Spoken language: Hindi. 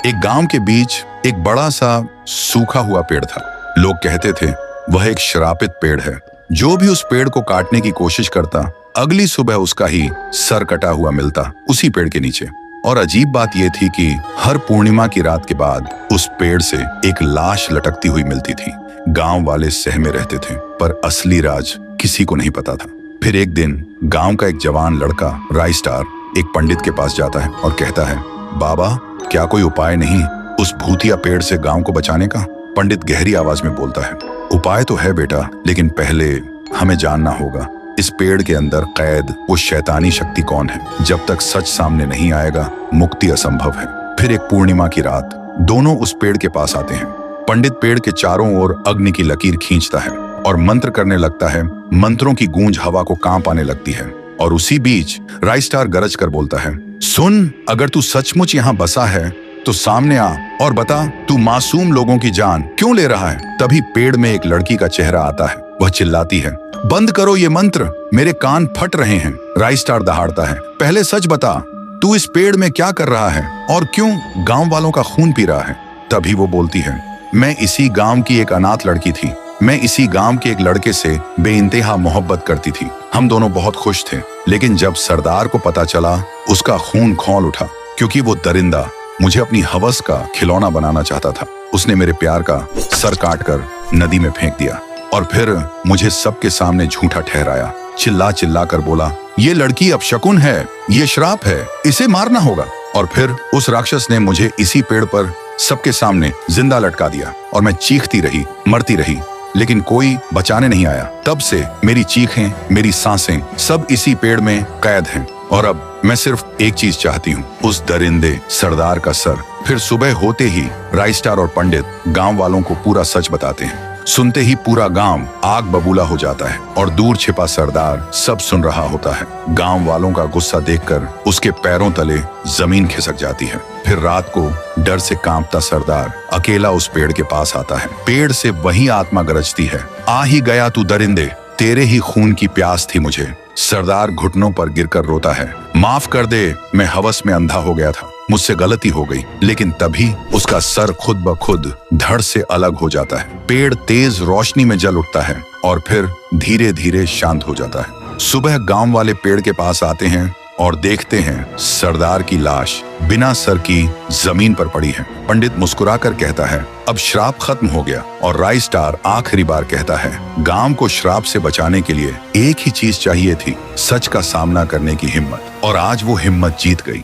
एक गांव के बीच एक बड़ा सा सूखा हुआ पेड़ था। लोग कहते थे वह एक श्रापित पेड़ है। जो भी उस पेड़ को काटने की कोशिश करता, अगली सुबह उसका ही सर कटा हुआ मिलता उसी पेड़ के नीचे। और अजीब बात यह थी कि हर पूर्णिमा की रात के बाद उस पेड़ से एक लाश लटकती हुई मिलती थी। गांव वाले सहमे रहते थे, पर असली राज किसी को नहीं पता था। फिर एक दिन गांव का एक जवान लड़का राइस्टार एक पंडित के पास जाता है और कहता है, बाबा, क्या कोई उपाय नहीं उस भूतिया पेड़ से गांव को बचाने का? पंडित गहरी आवाज में बोलता है, उपाय तो है बेटा, लेकिन पहले हमें जानना होगा इस पेड़ के अंदर कैद वो शैतानी शक्ति कौन है। जब तक सच सामने नहीं आएगा, मुक्ति असंभव है। फिर एक पूर्णिमा की रात दोनों उस पेड़ के पास आते हैं। पंडित पेड़ के चारों ओर अग्नि की लकीर खींचता है और मंत्र करने लगता है। मंत्रों की गूंज हवा को कांप आने लगती है। और उसी बीच राइस्टार गरज कर बोलता है, सुन, अगर तू सचमुच यहाँ बसा है तो सामने आ और बता तू मासूम लोगों की जान क्यों ले रहा है। तभी पेड़ में एक लड़की का चेहरा आता है। वह चिल्लाती है, बंद करो ये मंत्र, मेरे कान फट रहे हैं। राइस्टार दहाड़ता है, पहले सच बता, तू इस पेड़ में क्या कर रहा है और क्यों गांव वालों का खून पी रहा है। तभी वो बोलती है, मैं इसी गांव की एक अनाथ लड़की थी। मैं इसी गांव के एक लड़के से बेइंतहा मोहब्बत करती थी। हम दोनों बहुत खुश थे, लेकिन जब सरदार को पता चला, उसका खून खौल उठा, क्योंकि वो दरिंदा मुझे अपनी हवस का खिलौना बनाना चाहता था। उसने मेरे प्यार का सर काटकर नदी में फेंक दिया और फिर मुझे सबके सामने झूठा ठहराया। चिल्ला चिल्ला कर बोला, ये लड़की अपशकुन है, ये श्राप है, इसे मारना होगा। और फिर उस राक्षस ने मुझे इसी पेड़ पर सबके सामने जिंदा लटका दिया और मैं चीखती रही, मरती रही, लेकिन कोई बचाने नहीं आया। तब से मेरी चीखें, मेरी सांसें सब इसी पेड़ में कैद हैं। और अब मैं सिर्फ एक चीज चाहती हूँ, उस दरिंदे सरदार का सर। फिर सुबह होते ही राइस्टार और पंडित गांव वालों को पूरा सच बताते हैं। सुनते ही पूरा गांव आग बबूला हो जाता है और दूर छिपा सरदार सब सुन रहा होता है। गांव वालों का गुस्सा देखकर उसके पैरों तले जमीन खिसक जाती है। फिर रात को डर से कांपता सरदार अकेला उस पेड़ के पास आता है। पेड़ से वही आत्मा गरजती है, आ ही गया तू दरिंदे, तेरे ही खून की प्यास थी मुझे। सरदार घुटनों पर गिरकर रोता है, माफ कर दे, मैं हवस में अंधा हो गया था, मुझसे गलती हो गई। लेकिन तभी उसका सर खुद ब खुद धड़ से अलग हो जाता है। पेड़ तेज रोशनी में जल उठता है और फिर धीरे धीरे शांत हो जाता है। सुबह गांव वाले पेड़ के पास आते हैं और देखते हैं सरदार की लाश बिना सर की जमीन पर पड़ी है। पंडित मुस्कुराकर कहता है, अब श्राप खत्म हो गया। और राइस्टार आखिरी बार कहता है, गांव को श्राप से बचाने के लिए एक ही चीज चाहिए थी, सच का सामना करने की हिम्मत। और आज वो हिम्मत जीत गई।